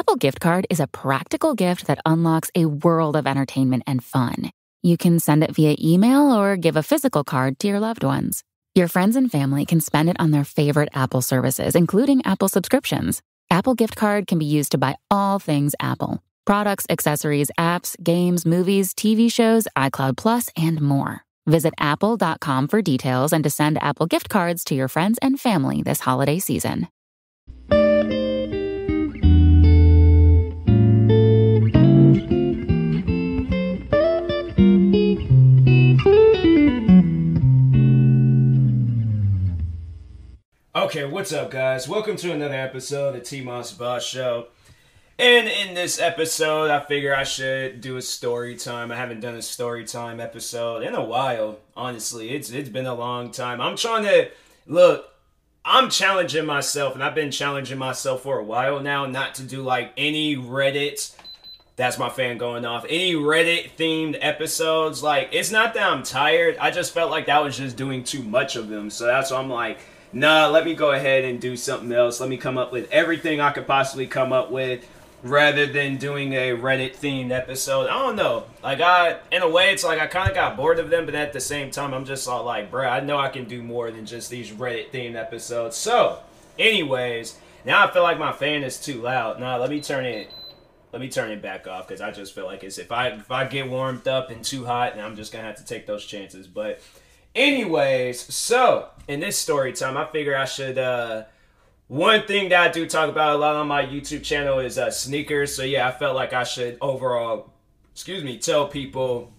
Apple Gift Card is a practical gift that unlocks a world of entertainment and fun. You can send it via email or give a physical card to your loved ones. Your friends and family can spend it on their favorite Apple services, including Apple subscriptions. Apple Gift Card can be used to buy all things Apple. Products, accessories, apps, games, movies, TV shows, iCloud Plus, and more. Visit apple.com for details and to send Apple Gift Cards to your friends and family this holiday season. Okay, what's up, guys? Welcome to another episode of the TMossBoss Show. And in this episode, I figure I should do a story time. I haven't done a story time episode in a while, honestly. It's been a long time. I'm challenging myself, and I've been challenging myself for a while now not to do like any Reddit, that's my fan going off, any Reddit-themed episodes. Like, it's not that I'm tired. I just felt like that was just doing too much of them. So that's why I'm like, nah, let me go ahead and do something else. Let me come up with everything I could possibly come up with rather than doing a Reddit-themed episode. I don't know. Like, in a way, it's like I kind of got bored of them, but at the same time, I'm just all like, bruh, I know I can do more than just these Reddit-themed episodes. So, anyways, now I feel like my fan is too loud. Nah, let me turn it back off, because I just feel like if I get warmed up and too hot, then I'm just going to have to take those chances. But anyways, so in this story time, I figure I should, one thing that I do talk about a lot on my YouTube channel is sneakers. So yeah, I felt like I should overall, tell people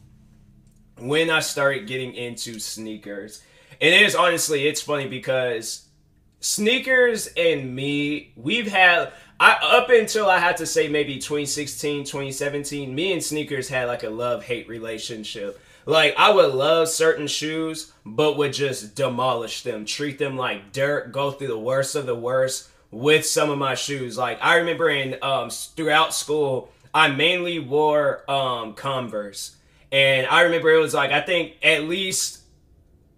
when I started getting into sneakers. And it is honestly, it's funny because sneakers and me, up until I had to say maybe 2016, 2017, me and sneakers had like a love-hate relationship. Like, I would love certain shoes, but would just demolish them, treat them like dirt, go through the worst of the worst with some of my shoes. Like, I remember throughout school, I mainly wore Converse. And I remember it was like, I think at least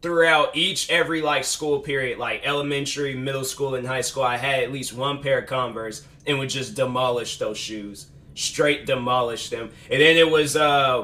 throughout every like school period, like elementary, middle school, and high school, I had at least one pair of Converse and would just demolish those shoes. Straight demolish them. And then it was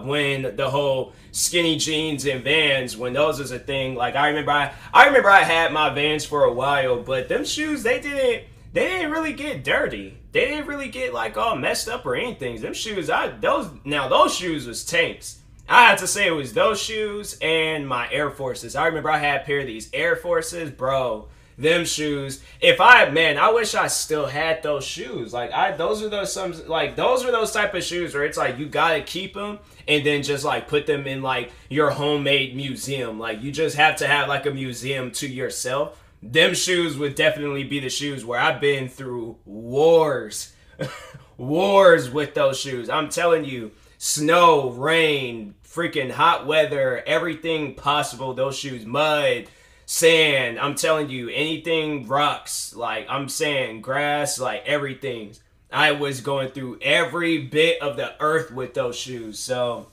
when the whole skinny jeans and Vans, when those was a thing. Like, I remember I had my Vans for a while, but them shoes, they didn't really get dirty. They didn't really get like all messed up or anything. Them shoes, those shoes was tanks. I had to say it was those shoes and my Air Forces. I remember I had a pair of these Air Forces, bro. Them shoes. I wish I still had those shoes. Like, those were those type of shoes where it's like you gotta keep them and then just like put them in like your homemade museum. Like, you just have to have like a museum to yourself. Them shoes would definitely be the shoes where I've been through wars, wars with those shoes. I'm telling you, snow, rain, freaking hot weather, everything possible. Those shoes, mud, sand, I'm telling you, anything, rocks, like I'm saying, grass, like everything. I was going through every bit of the earth with those shoes. So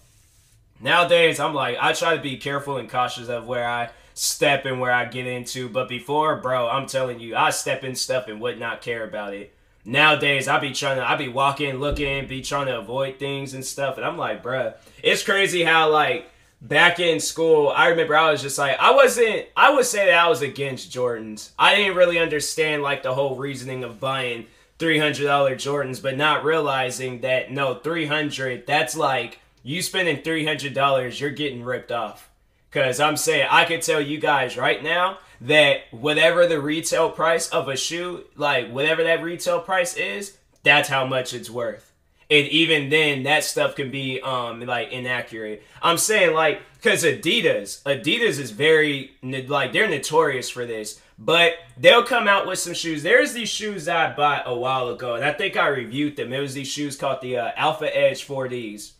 nowadays, I'm like, I try to be careful and cautious of where I step and where I get into. But before, bro, I'm telling you, I step in stuff and would not care about it. Nowadays, I be walking, looking, be trying to avoid things and stuff. And I'm like, bruh, it's crazy how like, back in school, I remember I was just like, I would say that I was against Jordans. I didn't really understand like the whole reasoning of buying $300 Jordans, but not realizing that, no, $300, that's like, you spending $300, you're getting ripped off. Because I'm saying, I could tell you guys right now that whatever the retail price of a shoe, like whatever that retail price is, that's how much it's worth. And even then, that stuff can be, like, inaccurate. I'm saying, like, because Adidas is very, like, they're notorious for this. But they'll come out with some shoes. There's these shoes that I bought a while ago, and I think I reviewed them. It was these shoes called the Alpha Edge 4Ds.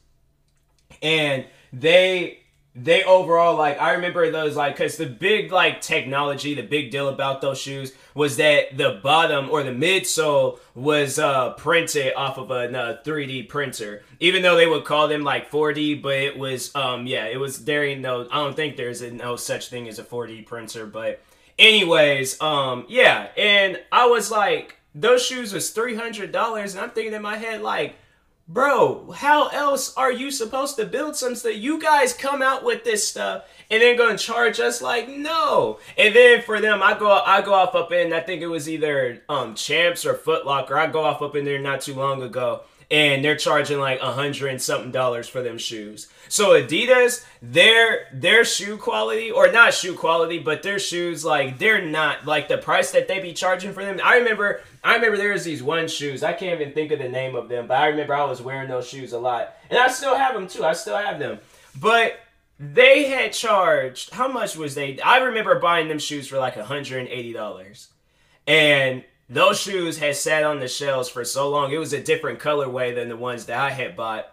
And they overall, like, I remember those, like, because the big, like, technology, the big deal about those shoes was that the bottom or the midsole was printed off of a 3D printer. Even though they would call them, like, 4D, but it was, it was, I don't think there's no such thing as a 4D printer, but anyways, and I was like, those shoes was $300, and I'm thinking in my head, like, bro, how else are you supposed to build some stuff? You guys come out with this stuff and then gonna charge us? Like, no. And then for them, I go off up in, I think it was either Champs or Foot Locker. I go off up in there not too long ago, and they're charging like $100 and something for them shoes. So Adidas, their shoe quality, or not shoe quality, but their shoes, like, they're not, like, the price that they be charging for them. I remember there was these one shoes. I can't even think of the name of them, but I remember I was wearing those shoes a lot. And I still have them too. I still have them. But they had charged, how much was they? I remember buying them shoes for like $180. And those shoes had sat on the shelves for so long. It was a different colorway than the ones that I had bought.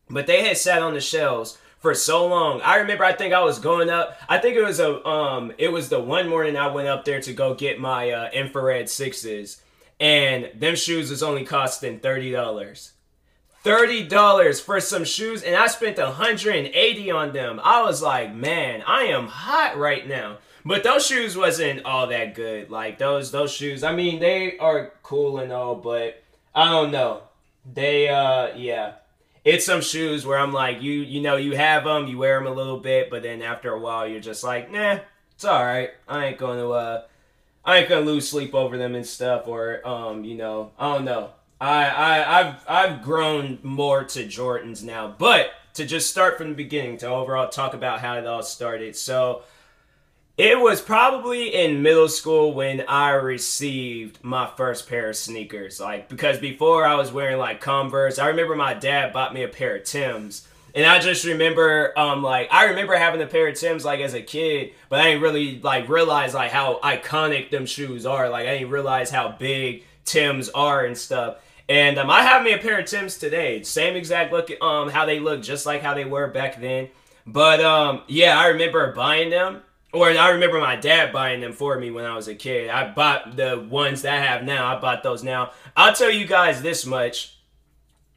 But they had sat on the shelves for so long. I remember, I think I was going up. I think it was the one morning I went up there to go get my infrared 6s. And them shoes was only costing $30. $30 for some shoes, and I spent $180 on them. I was like, man, I am hot right now. But those shoes wasn't all that good. Like, those shoes, I mean, they are cool and all, but I don't know. They, yeah. It's some shoes where I'm like, you know, you have them, you wear them a little bit, but then after a while, you're just like, nah, it's all right. I ain't gonna lose sleep over them and stuff, or, you know, I don't know. I've grown more to Jordans now, but to just start from the beginning, to overall talk about how it all started. So it was probably in middle school when I received my first pair of sneakers. Like, because before I was wearing like Converse. I remember my dad bought me a pair of Tims. And I just remember, I remember having a pair of Tims, like, as a kid, but I didn't really, like, realize, like, how iconic them shoes are. Like, I didn't realize how big Tims are and stuff. And I have me a pair of Tims today. Same exact look, how they look, just like how they were back then. But, yeah, I remember buying them. Or I remember my dad buying them for me when I was a kid. I bought the ones that I have now. I bought those now. I'll tell you guys this much.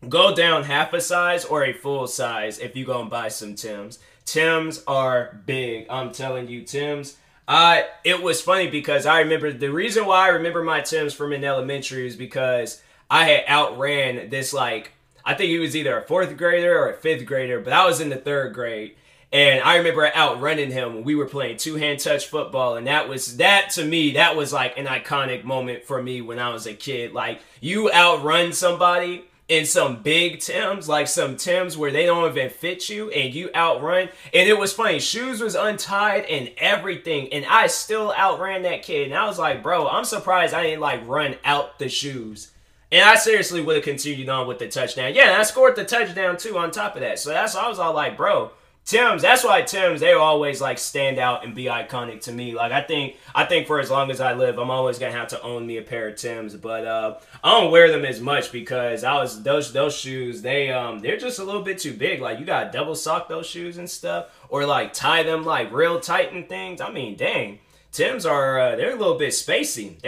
Go down half a size or a full size if you go and buy some Tims. Tims are big. I'm telling you, Tims. It was funny because I remember, the reason why I remember my Tims from in elementary is because I had outran this, like, I think he was either a 4th grader or a 5th grader, but I was in the 3rd grade. And I remember outrunning him when we were playing two-hand touch football. And that to me, that was like an iconic moment for me when I was a kid. Like, you outrun somebody in some big Tims, like some Tims where they don't even fit you, and you outrun. And it was funny. Shoes was untied and everything, and I still outran that kid. And I was like, bro, I'm surprised I didn't, like, run out the shoes. And I seriously would have continued on with the touchdown. Yeah, and I scored the touchdown, too, on top of that. So I was all like, bro, Tims, that's why Tims, they always, like, stand out and be iconic to me. Like, I think for as long as I live, I'm always gonna have to own me a pair of Tims. But I don't wear them as much because those shoes, they're just a little bit too big. Like, you gotta double sock those shoes and stuff, or like tie them like real tight and things. I mean, dang, Tims are they're a little bit spacey.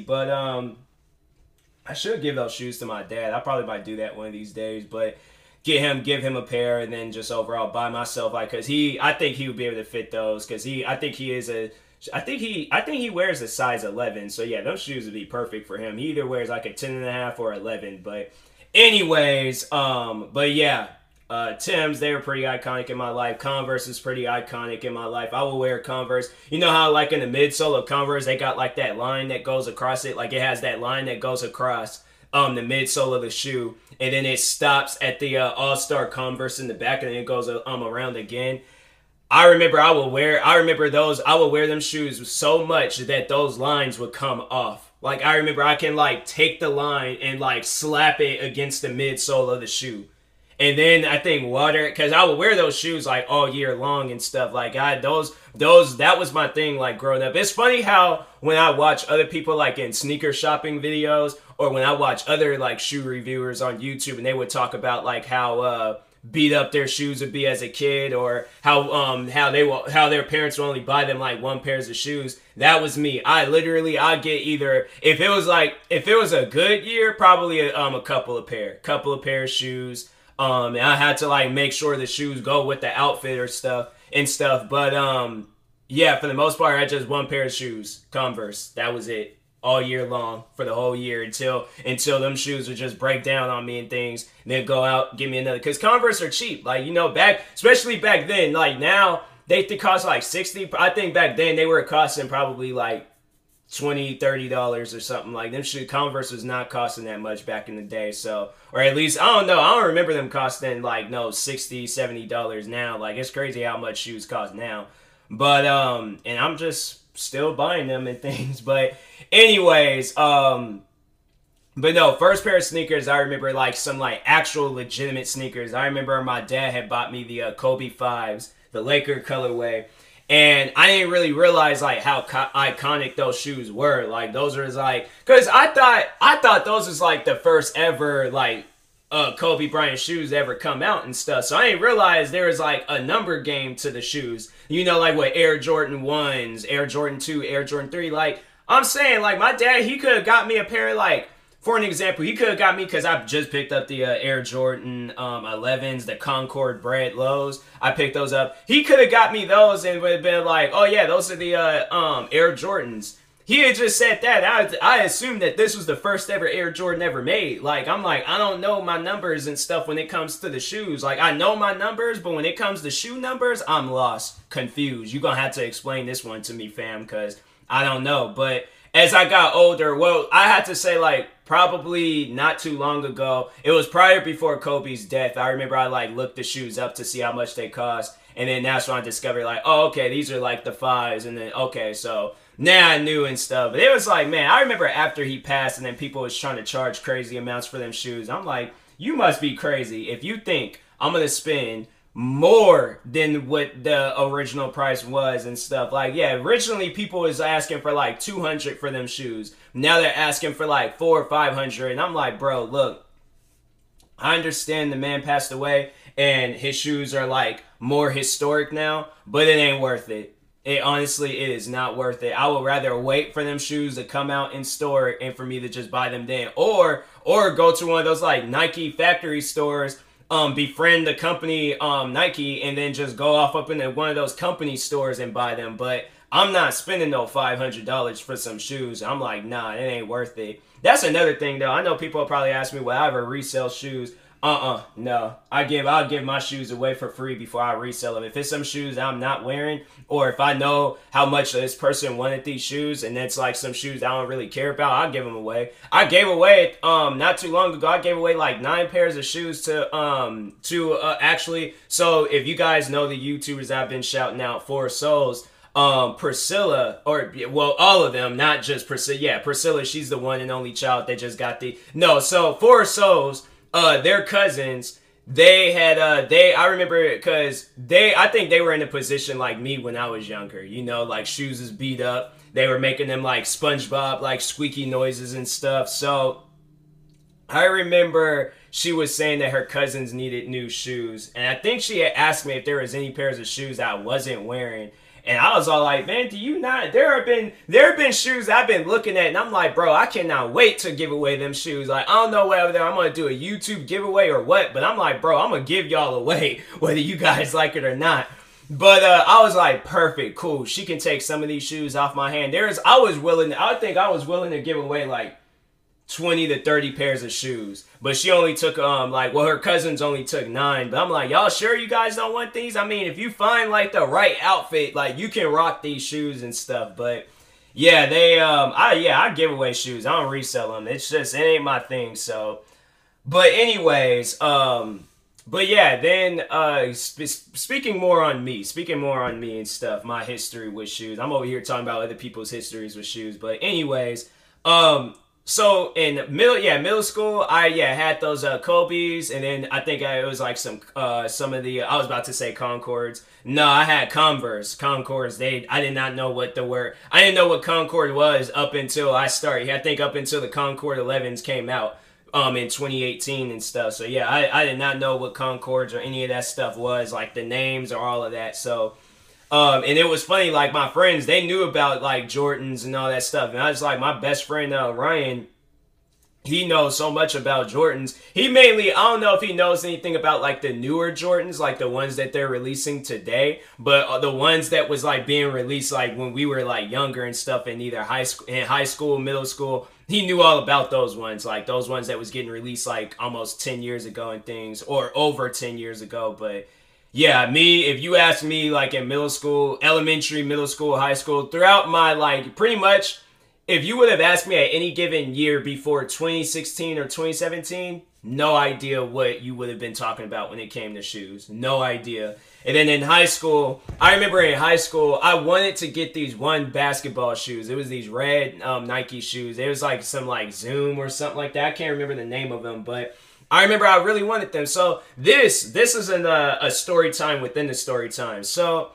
But I should give those shoes to my dad. I probably might do that one of these days, but give him a pair, and then just overall buy myself, like, cause I think he would be able to fit those, cause I think he wears a size 11. So yeah, those shoes would be perfect for him. He either wears like a 10.5 or 11. But anyways, but yeah, Tims, they were pretty iconic in my life. Converse is pretty iconic in my life. I will wear Converse. You know how, like, in the midsole of Converse, they got like that line that goes across it. Like, it has that line that goes across the midsole of the shoe, and then it stops at the All-Star Converse in the back, and then it goes around again. I remember I would wear them shoes so much that those lines would come off. Like, I remember I can, like, take the line and, like, slap it against the midsole of the shoe. And then I think because I would wear those shoes like all year long and stuff. Like, that was my thing, like, growing up. It's funny how when I watch other people, like, in sneaker shopping videos, or when I watch other, like, shoe reviewers on YouTube, and they would talk about, like, how beat up their shoes would be as a kid, or how their parents would only buy them like one pairs of shoes. That was me. I'd get either, if it was a good year, probably a couple of pair of shoes. And I had to, like, make sure the shoes go with the outfit or stuff. But yeah, for the most part, I had just one pair of shoes, Converse. That was it. all year long for the whole year until them shoes would just break down on me and things, and then go out, give me another. Because Converse are cheap. Like, you know, especially back then. Like, now, they cost like $60. I think back then they were costing probably like $20-$30 or something. Like, them Converse was not costing that much back in the day. So, or at least, I don't know, I don't remember them costing like $60-$70 now. Like, it's crazy how much shoes cost now. But and I'm just still buying them and things. But anyways, but no, first pair of sneakers, I remember like some like actual legitimate sneakers. I remember my dad had bought me the Kobe 5s, the Laker colorway. And I didn't really realize like how iconic those shoes were. Like, those are like, cause I thought those was like the first ever like Kobe Bryant shoes ever come out and stuff. So I didn't realize there was like a number game to the shoes. You know, like what Air Jordan 1s, Air Jordan 2, Air Jordan 3. Like, I'm saying, like, my dad, he could have got me a pair of, like, for an example, he could have got me, because I just picked up the Air Jordan 11s, the Concord Bread Lows. I picked those up. He could have got me those and would have been like, oh yeah, those are the Air Jordans. He had just said that. I assumed that this was the first ever Air Jordan ever made. Like, I'm like, I don't know my numbers and stuff when it comes to the shoes. Like, I know my numbers, but when it comes to shoe numbers, I'm lost, confused. You're going to have to explain this one to me, fam, because I don't know. But as I got older, well, I had to say, like, probably not too long ago. It was prior before Kobe's death. I remember I, like, looked the shoes up to see how much they cost. And then that's when I discovered, like, oh, okay, these are, like, the 5s. And then, okay, so now I knew and stuff. But it was like, man, I remember after he passed and then people was trying to charge crazy amounts for them shoes. I'm like, you must be crazy if you think I'm going to spend more than what the original price was and stuff. Like, yeah, originally people was asking for like $200 for them shoes. Now they're asking for like $400 or $500. And I'm like, bro, look, I understand the man passed away and his shoes are like more historic now, but it ain't worth it. It honestly is not worth it. I would rather wait for them shoes to come out in store and for me to just buy them then. Or go to one of those like Nike factory stores, befriend the company Nike, and then just go off up into one of those company stores and buy them. But I'm not spending no $500 for some shoes. I'm like, nah, it ain't worth it. That's another thing though. I know people will probably ask me, will I ever resell shoes? No. I'll give my shoes away for free before I resell them. If it's some shoes I'm not wearing, or if I know how much this person wanted these shoes and it's like some shoes I don't really care about, I'll give them away. I gave away, not too long ago, I gave away like 9 pairs of shoes to actually, so if you guys know the YouTubers I've been shouting out, For Souls, Priscilla, or, well, all of them, not just Priscilla. Yeah, Priscilla, she's the one and only child that just got so For Souls, their cousins, they had, I remember because I think they were in a position like me when I was younger, you know, like shoes is beat up. They were making them like SpongeBob, like squeaky noises and stuff. So I remember she was saying that her cousins needed new shoes. And I think she had asked me if there was any pairs of shoes I wasn't wearing. And I was all like, man, do you not? There have been shoes I've been looking at, and I'm like, bro, I cannot wait to give away them shoes. Like, I don't know whether I'm going to do a YouTube giveaway or what, but I'm like, bro, I'm going to give y'all away, whether you guys like it or not. But I was like, perfect, cool. She can take some of these shoes off my hand. I think I was willing to give away like 20 to 30 pairs of shoes, but she only took her cousins only took 9. But I'm like, y'all sure you guys don't want these? I mean, if you find like the right outfit, like you can rock these shoes and stuff. But yeah, I give away shoes. I don't resell them. It's just, it ain't my thing. So, but anyways, but yeah, then speaking more on me and stuff, my history with shoes. I'm over here talking about other people's histories with shoes. But anyways, so in middle school, I had those Kobe's, and then I think it was like some of the, I was about to say Concords. No, I had Converse. Concords. I did not know what the word. I didn't know what Concord was up until I started. I think up until the Concord 11s came out in 2018 and stuff. So yeah, I did not know what Concords or any of that stuff was, like the names or all of that. So. And it was funny, like my friends, they knew about like Jordans and all that stuff. And I was like, my best friend, Ryan, he knows so much about Jordans. He mainly, I don't know if he knows anything about like the newer Jordans, like the ones that they're releasing today, but the ones that was like being released like when we were like younger and stuff in either high school, middle school. He knew all about those ones, like those ones that was getting released like almost 10 years ago and things, or over 10 years ago. But yeah, me, if you ask me like in middle school, elementary, middle school, high school, throughout my like pretty much, if you would have asked me at any given year before 2016 or 2017, no idea what you would have been talking about when it came to shoes. No idea. And then in high school, I remember in high school, I wanted to get these one basketball shoes. It was these red Nike shoes. It was like some like Zoom or something like that. I can't remember the name of them, but I remember I really wanted them. So this is a story time within the story time. So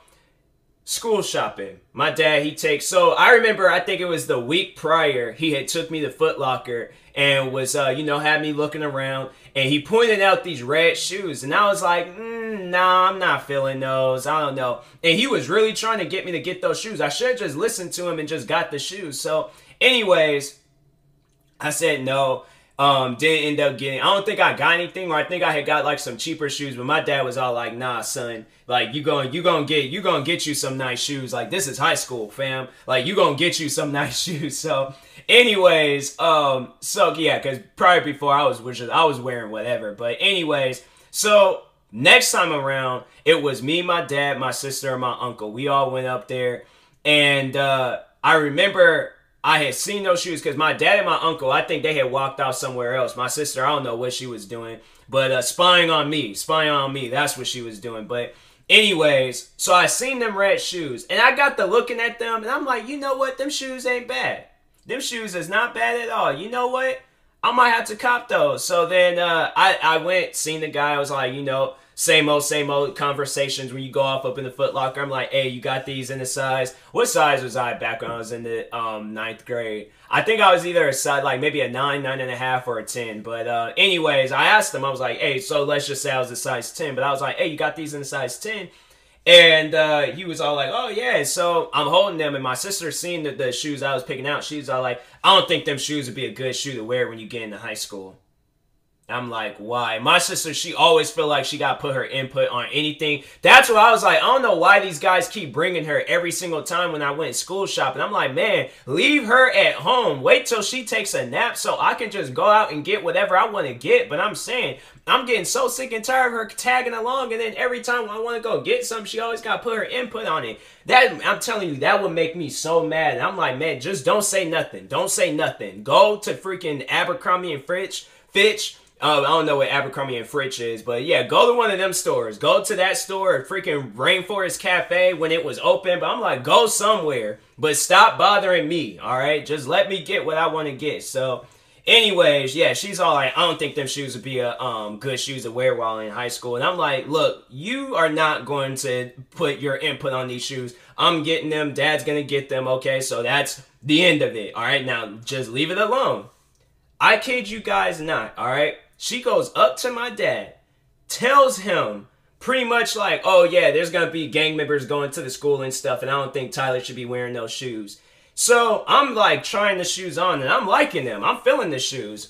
school shopping. My dad, so I remember, I think it was the week prior, he had took me to Foot Locker and was, had me looking around, and he pointed out these red shoes, and I was like, nah, I'm not feeling those, I don't know. And he was really trying to get me to get those shoes. I should have just listened to him and just got the shoes. So anyways, I said no. Didn't end up getting, I don't think I got anything, or I think I had got like some cheaper shoes, but my dad was all like, nah, son, like you gonna get you some nice shoes. Like, this is high school, fam. Like, you gonna get you some nice shoes. So anyways, so yeah, cause prior before I was wearing whatever. But anyways, so next time around, it was me, my dad, my sister, and my uncle. We all went up there, and I remember I had seen those shoes because my dad and my uncle, I think they had walked out somewhere else. My sister, I don't know what she was doing, but spying on me, that's what she was doing. But anyways, so I seen them red shoes, and I got to looking at them, and I'm like, you know what? Them shoes ain't bad. Them shoes is not bad at all. You know what? I might have to cop those. So then I went, seen the guy. I was like, same old conversations when you go off up in the Foot Locker. I'm like, hey, you got these in the size? What size was I back when I was in the ninth grade? I think I was either a size, like maybe a 9, 9.5, or a 10. But anyways, I asked him, I was like, hey, so let's just say I was a size 10. But I was like, hey, you got these in the size 10? And he was all like, oh, yeah. So I'm holding them, and my sister seen the shoes I was picking out. She's all like, I don't think them shoes would be a good shoe to wear when you get into high school. I'm like, why? My sister, she always feel like she got to put her input on anything. That's why I was like, I don't know why these guys keep bringing her every single time when I went school shopping. I'm like, man, leave her at home. Wait till she takes a nap so I can just go out and get whatever I want to get. But I'm saying, I'm getting so sick and tired of her tagging along, and then every time I want to go get something, she always got to put her input on it. That, I'm telling you, that would make me so mad. And I'm like, man, just don't say nothing. Don't say nothing. Go to freaking Abercrombie and Fitch. I don't know what Abercrombie and Fitch is, but yeah, go to one of them stores. Go to that store, freaking Rainforest Cafe when it was open. But I'm like, go somewhere, but stop bothering me, all right? Just let me get what I want to get. So anyways, yeah, she's all like, I don't think them shoes would be a good shoes to wear while in high school. And I'm like, look, you are not going to put your input on these shoes. I'm getting them. Dad's going to get them, okay? So that's the end of it, all right? Now, just leave it alone. I kid you guys not, all right? She goes up to my dad, tells him pretty much like, oh yeah, there's going to be gang members going to the school and stuff, and I don't think Tyler should be wearing those shoes. So I'm like trying the shoes on, and I'm liking them. I'm feeling the shoes.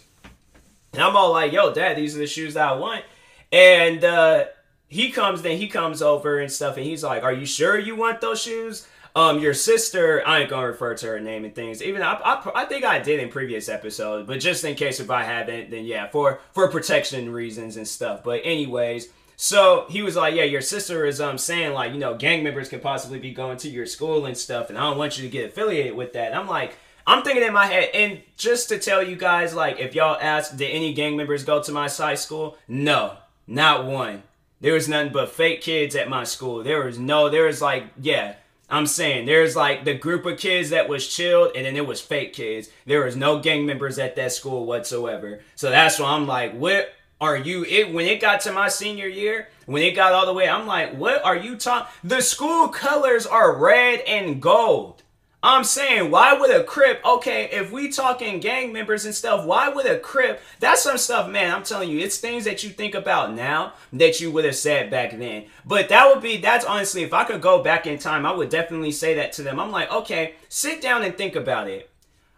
And I'm all like, yo, Dad, these are the shoes that I want. And he comes over and stuff, and he's like, are you sure you want those shoes? Your sister, I ain't gonna refer to her name and things. Even I think I did in previous episodes, but just in case if I haven't, then yeah, for protection reasons and stuff. But anyways, so he was like, yeah, your sister is saying like, gang members could possibly be going to your school and stuff, and I don't want you to get affiliated with that. And I'm like, I'm thinking in my head, and just to tell you guys, like, if y'all ask, did any gang members go to my high school? No, not one. There was nothing but fake kids at my school. There was like, yeah. I'm saying, there's like the group of kids that was chilled, and then it was fake kids. There was no gang members at that school whatsoever. So that's why I'm like, what are you, when it got to my senior year, when it got all the way, I'm like, what are you talking? The school colors are red and gold. I'm saying, why would a Crip, okay, if we talking gang members and stuff, why would a Crip, that's some stuff, man, I'm telling you, it's things that you think about now that you would have said back then. But that's honestly, if I could go back in time, I would definitely say that to them. I'm like, okay, sit down and think about it.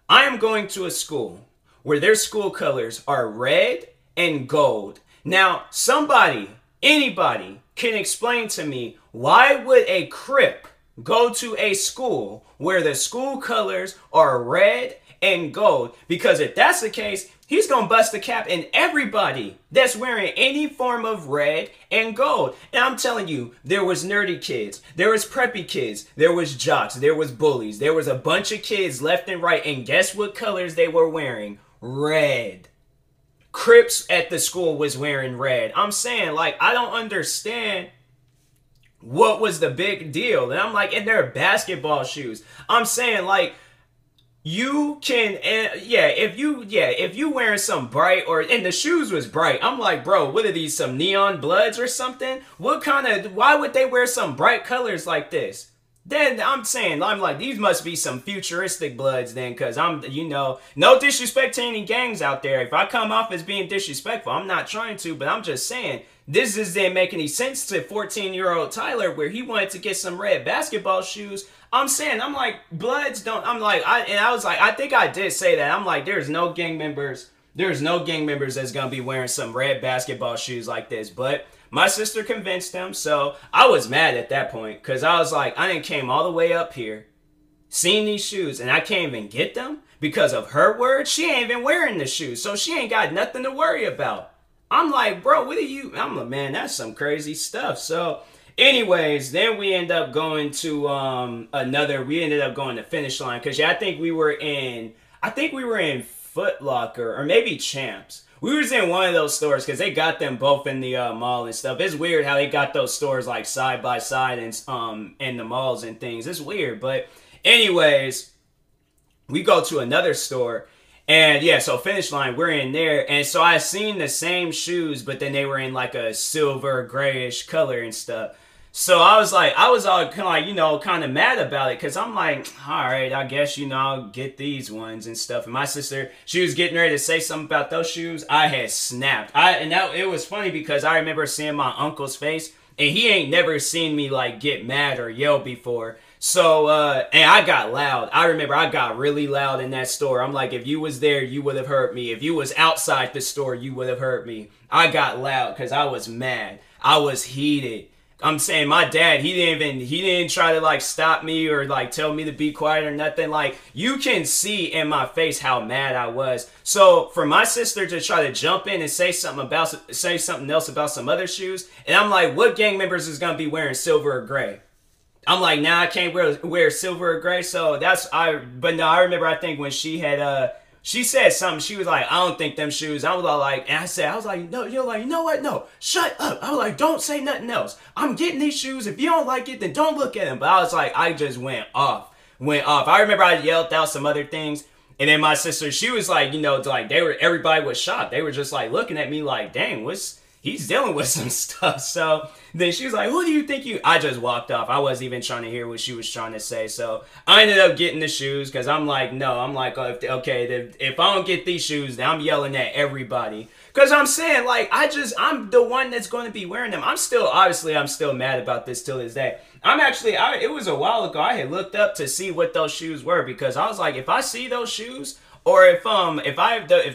I am going to a school where their school colors are red and gold. Now, anybody can explain to me, why would a Crip go to a school where the school colors are red and gold? Because if that's the case, he's gonna bust the cap in everybody that's wearing any form of red and gold. And I'm telling you, there was nerdy kids, there was preppy kids, there was jocks, there was bullies, there was a bunch of kids left and right, and guess what colors they were wearing? Red. Crips at the school was wearing red. I'm saying, like, I don't understand what was the big deal. And I'm like, and they're basketball shoes. I'm saying, like, you can, if you wearing some bright, and the shoes was bright, I'm like, bro, what are these, some neon bloods or something? Why would they wear some bright colors like this? Then I'm like, these must be some futuristic bloods then, because no disrespect to any gangs out there. If I come off as being disrespectful, I'm not trying to, but I'm just saying, this just didn't make any sense to 14-year-old Tyler, where he wanted to get some red basketball shoes. I'm like, bloods don't, I think I did say that. I'm like, there's no gang members that's gonna be wearing some red basketball shoes like this, but my sister convinced them, so I was mad at that point, because I was like, I done came all the way up here, seen these shoes, and I can't even get them because of her word. She ain't even wearing the shoes, so she ain't got nothing to worry about. I'm like, bro, I'm like, man, that's some crazy stuff. So anyways, then we end up going to Finish Line, because I think we were in Foot Locker, or maybe Champs. We was in one of those stores, because they got them both in the mall and stuff. It's weird how they got those stores like side by side and in the malls and things. It's weird, but anyways, we go to another store, and yeah, so Finish Line, we're in there, and so I seen the same shoes, but then they were in like a silver grayish color and stuff. So I was all kind of mad about it, because I'm like, all right, I guess, I'll get these ones and stuff. And my sister, she was getting ready to say something about those shoes. I had snapped. It was funny, because I remember seeing my uncle's face, and he ain't never seen me like get mad or yell before. So, and I got loud. I remember I got really loud in that store. I'm like, if you was there, you would have heard me. If you was outside the store, you would have heard me. I got loud because I was mad. I was heated. I'm saying my dad, he didn't try to like stop me or like tell me to be quiet or nothing. Like, you can see in my face how mad I was. So for my sister to try to jump in and say something else about some other shoes, and I'm like, what gang members is gonna be wearing silver or gray? I'm like, nah, I can't wear silver or gray. So but no, I remember, I think when she had she said something. She was like, I don't think them shoes. I was all like, and I was like, no, you're like, you know what? No, shut up. I was like, don't say nothing else. I'm getting these shoes. If you don't like it, then don't look at them. But I was like, I just went off. I remember I yelled out some other things. And then my sister, she was like, like everybody was shocked. They were just like looking at me like, dang, he's dealing with some stuff. So then she was like, who do you think I just walked off. I wasn't even trying to hear what she was trying to say. So I ended up getting the shoes, because I'm like, no, I'm like, if I don't get these shoes, then I'm yelling at everybody. Because I'm saying, like, I'm the one that's going to be wearing them. I'm still mad about this till this day. It was a while ago, I had looked up to see what those shoes were, because I was like, if I see those shoes, or if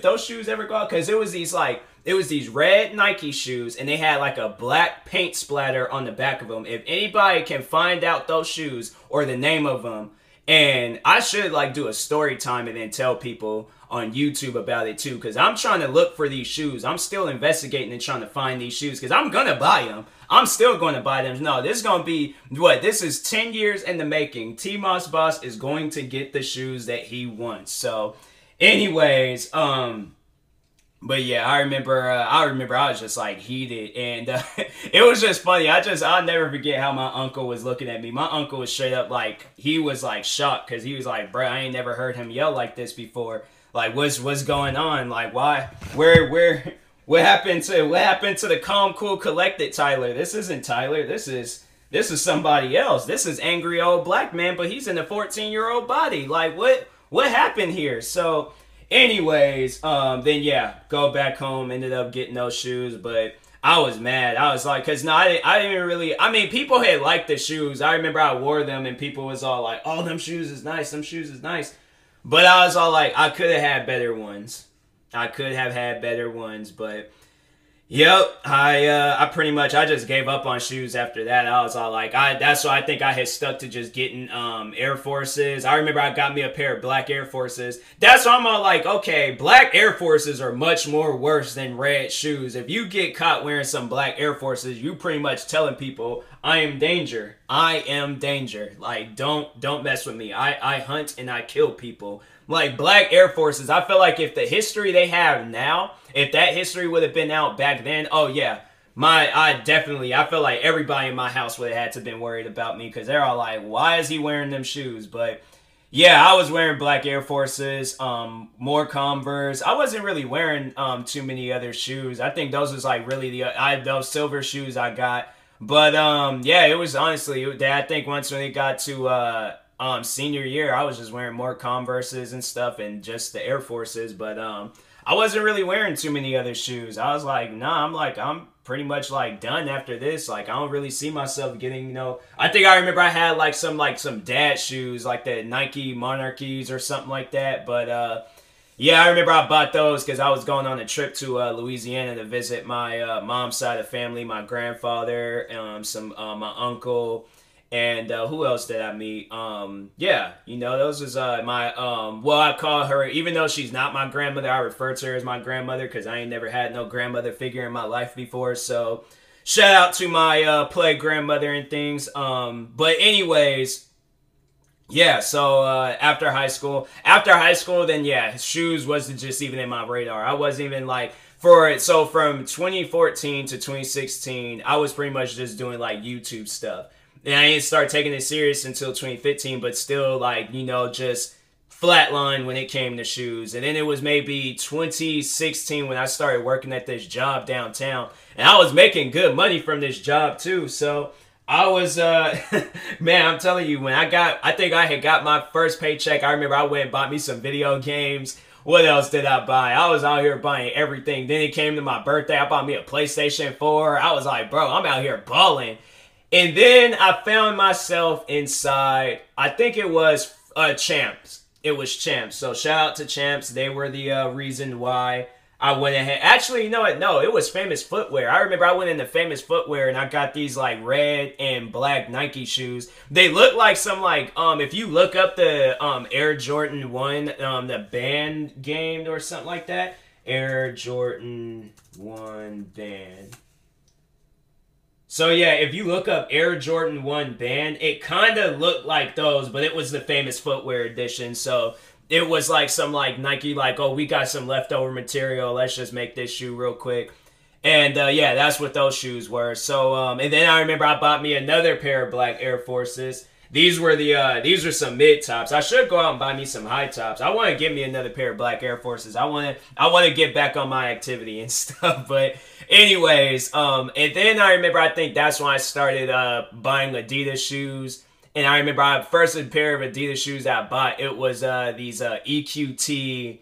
those shoes ever go out, because it was these red Nike shoes, and they had like a black paint splatter on the back of them. If anybody can find out those shoes or the name of them, and I should like do a story time and then tell people on YouTube about it too, because I'm trying to look for these shoes. I'm still investigating and trying to find these shoes, because I'm gonna buy them. I'm still going to buy them. No, this is going to be, this is 10 years in the making. TMossBoss is going to get the shoes that he wants. So anyways, but yeah, I remember I was just like heated, and it was just funny. I'll never forget how my uncle was looking at me. My uncle was straight up like, he was like shocked, because he was like, bro, I ain't never heard him yell like this before. Like, what's going on? Like, why? What happened to the calm, cool, collected Tyler? This isn't Tyler. This is somebody else. This is angry old black man, but he's in a 14-year-old body. Like, what happened here? So anyways, then yeah, go back home, ended up getting those shoes, but I was mad. I was like, because no, I didn't even really, I mean, people had liked the shoes. I remember I wore them, and people was all like, oh, them shoes is nice, but I was all like, I could have had better ones. I could have had better ones, but yep, I pretty much I just gave up on shoes after that. I was all like, that's why I think I had stuck to just getting Air Forces. I remember I got me a pair of black Air Forces. That's why I'm all like, okay, black Air Forces are much more worse than red shoes. If you get caught wearing some black Air Forces, you pretty much telling people I am danger. I am danger. Like don't mess with me. I hunt and I kill people. Like black Air Forces, I feel like if the history they have now, if that history would have been out back then, oh yeah, I feel like everybody in my house would have had to been worried about me because they're all like, why is he wearing them shoes? But yeah, I was wearing black Air Forces, more Converse. I wasn't really wearing too many other shoes. I think those was like really those silver shoes I got. But yeah, it was honestly, I think once when it got to senior year, I was just wearing more Converses and stuff and just the Air Forces, but I wasn't really wearing too many other shoes. I was like, nah, I'm pretty much like done after this. Like I don't really see myself getting, I think I remember I had like some dad shoes, like the Nike Monarchies or something like that, but yeah, I remember I bought those because I was going on a trip to Louisiana to visit my mom's side of the family, my grandfather, my uncle. And who else did I meet? Yeah, those was my well, I call her, even though she's not my grandmother, I refer to her as my grandmother because I ain't never had no grandmother figure in my life before. So shout out to my play grandmother and things. But anyways, yeah, so after high school, then yeah, shoes wasn't just even in my radar. I wasn't even like so from 2014 to 2016, I was pretty much just doing like YouTube stuff. And I didn't start taking it serious until 2015, but still, like, just flatline when it came to shoes. And then it was maybe 2016 when I started working at this job downtown. And I was making good money from this job, too. So I was, man, I'm telling you, I think I had got my first paycheck. I remember I went and bought me some video games. What else did I buy? I was out here buying everything. Then it came to my birthday. I bought me a PlayStation 4. I was like, bro, I'm out here balling. And then I found myself inside, I think it was Champs. It was Champs. So shout out to Champs. They were the reason why I went ahead. Actually, you know what? No, it was Famous Footwear. I remember I went into Famous Footwear and I got these like red and black Nike shoes. They look like some like, if you look up the Air Jordan 1, the band game or something like that. Air Jordan 1 band. So yeah, if you look up Air Jordan 1 band, it kind of looked like those, but it was the Famous Footwear edition. So it was like some like Nike, like, oh, we got some leftover material. Let's just make this shoe real quick. And yeah, that's what those shoes were. So, and then I remember I bought me another pair of black Air Forces. These were some mid tops. I should go out and buy me some high tops. I want to get me another pair of black Air Forces. I want to get back on my activity and stuff. But anyways, and then I remember I think that's when I started buying Adidas shoes. And I remember our first pair of Adidas shoes I bought, it was these EQT,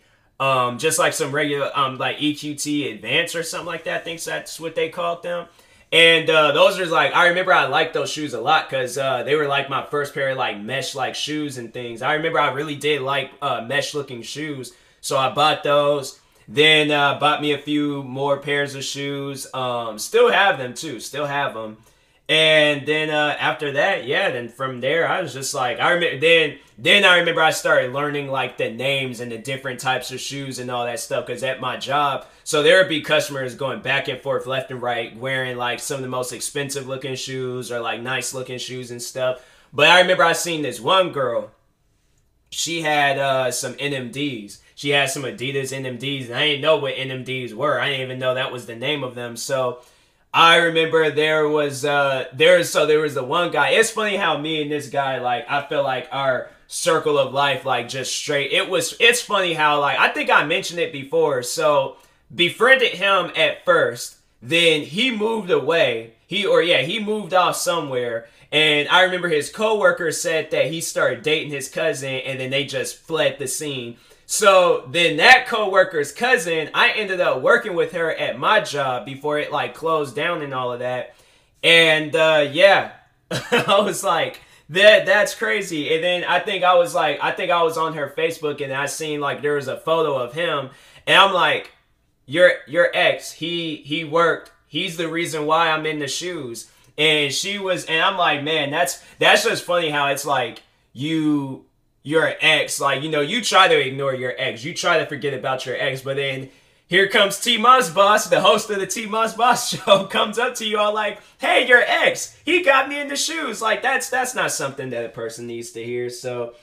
just like some regular like EQT Advance or something like that. I think that's what they called them. And those are like, I remember I liked those shoes a lot because they were like my first pair of like mesh like shoes and things. I remember I really did like mesh looking shoes. So I bought those. Then bought me a few more pairs of shoes. Still have them too. Still have them. And then after that, yeah, then from there, I was just like, I remember then I remember I started learning like the names and the different types of shoes and all that stuff because at my job, so there would be customers going back and forth left and right wearing like some of the most expensive looking shoes or like nice looking shoes and stuff. But I remember I seen this one girl, she had some NMDs. She had some Adidas NMDs and I didn't know what NMDs were. I didn't even know that was the name of them. So I remember there was the one guy. It's funny how me and this guy, like, I feel like our circle of life, like, just straight. It's funny how, like, I think I mentioned it before. So befriended him at first, then he moved away. He moved off somewhere. And I remember his coworker said that he started dating his cousin and then they just fled the scene. So then that coworker's cousin, I ended up working with her at my job before it like closed down and all of that. And yeah, I was like, that's crazy. And then I think I was on her Facebook and I seen like there was a photo of him. And I'm like, your ex, he worked. He's the reason why I'm in the shoes. And she was, and I'm like, man, that's just funny how it's like your ex, like, you know, you try to ignore your ex. You try to forget about your ex, but then here comes TMossBoss, the host of the TMossBoss show, comes up to you all like, hey, your ex, he got me in the shoes. Like, that's not something that a person needs to hear. So,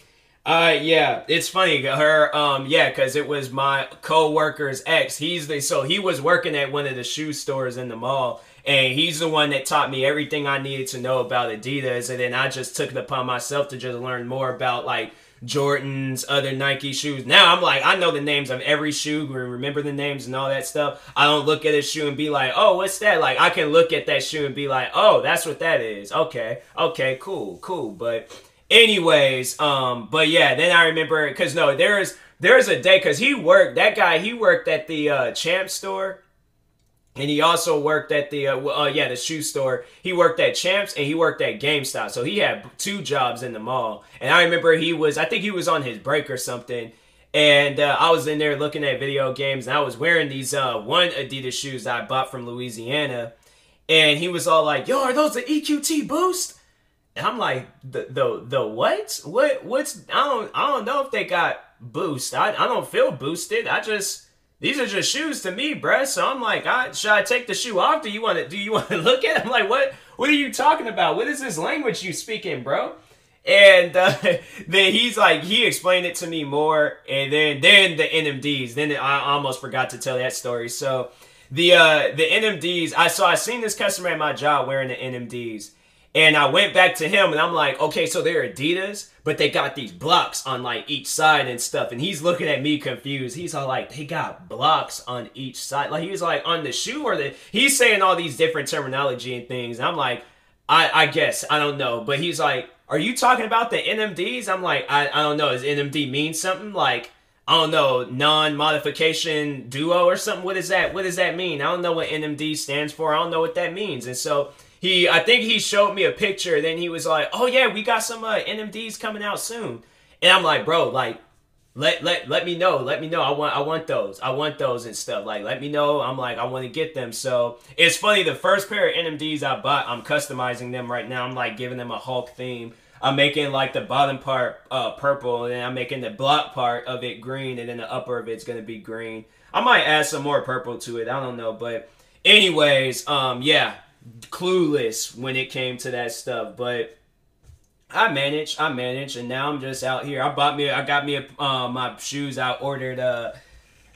yeah, it's funny. Her, yeah, because it was my co-worker's ex. So he was working at one of the shoe stores in the mall, and he's the one that taught me everything I needed to know about Adidas, and then I just took it upon myself to just learn more about, like, Jordans, other Nike shoes. Now I'm like, I know the names of every shoe, remember the names and all that stuff. I don't look at a shoe and be like, oh, what's that? Like, I can look at that shoe and be like, oh, that's what that is. Okay, cool. But anyways, but yeah, then I remember, because no, there's a day, because he worked at the Champ store. And he also worked at the shoe store. He worked at Champs and he worked at GameStop. So he had 2 jobs in the mall. And I remember I think he was on his break or something. And I was in there looking at video games, and I was wearing these one Adidas shoes that I bought from Louisiana. And he was all like, yo, are those the EQT Boost? And I'm like, the what? What's I don't know if they got boost. I don't feel boosted. These are just shoes to me, bruh. So I'm like, should I take the shoe off? Do you want to look at it? I'm like, what are you talking about? What is this language you speaking, bro? And then he's like, he explained it to me more. And then the NMDs. Then I almost forgot to tell that story. So the NMDs, I seen this customer at my job wearing the NMDs. And I went back to him and I'm like, okay, so they're Adidas, but they got these blocks on like each side and stuff. And he's looking at me confused. He's all like, they got blocks on each side. Like, he was like, on the shoe, or he's saying all these different terminology and things. And I'm like, I guess, I don't know. But he's like, are you talking about the NMDs? I'm like, I don't know. Does NMD mean something? Like, I don't know, non-modification duo or something? What does that mean? I don't know what NMD stands for. I don't know what that means. And so I think he showed me a picture. Then he was like, oh yeah, we got some NMDs coming out soon. And I'm like, bro, like, let me know. I want those and stuff. Like, let me know. I'm like, I want to get them. So it's funny. The first pair of NMDs I bought, I'm customizing them right now. I'm like giving them a Hulk theme. I'm making like the bottom part purple, and then I'm making the block part of it green, and then the upper of it's gonna be green. I might add some more purple to it. I don't know, but anyways, yeah. Clueless when it came to that stuff, but I managed, and now I'm just out here. I got me my shoes I ordered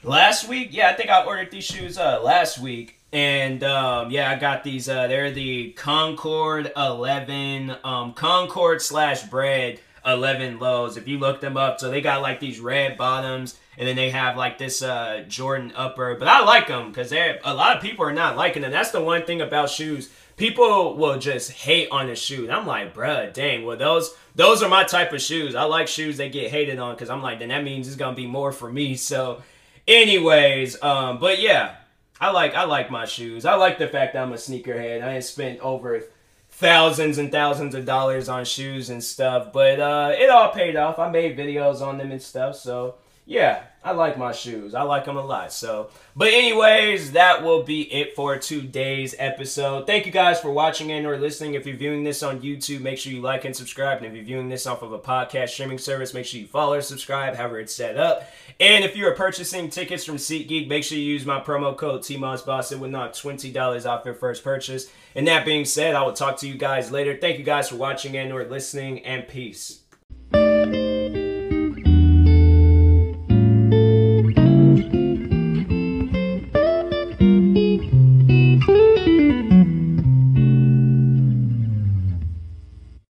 last week. Yeah, I think I ordered these shoes last week, and yeah, I got these. They're the Concord 11 Concord/Bread 11 lows. If you look them up, so they got like these red bottoms. And then they have like this Jordan upper. But I like them because a lot of people are not liking them. That's the one thing about shoes. People will just hate on the shoe. And I'm like, bruh, dang. Well, those are my type of shoes. I like shoes that get hated on because I'm like, then that means it's going to be more for me. So anyways, but yeah, I like my shoes. I like the fact that I'm a sneakerhead. I ain't spent over thousands and thousands of dollars on shoes and stuff. But it all paid off. I made videos on them and stuff. So yeah, I like my shoes. I like them a lot. So, but anyways, that will be it for today's episode. Thank you guys for watching and or listening. If you're viewing this on YouTube, make sure you like and subscribe. And if you're viewing this off of a podcast streaming service, make sure you follow or subscribe, however it's set up. And if you are purchasing tickets from SeatGeek, make sure you use my promo code TMossBoss. It will knock $20 off your first purchase. And that being said, I will talk to you guys later. Thank you guys for watching and or listening, and peace.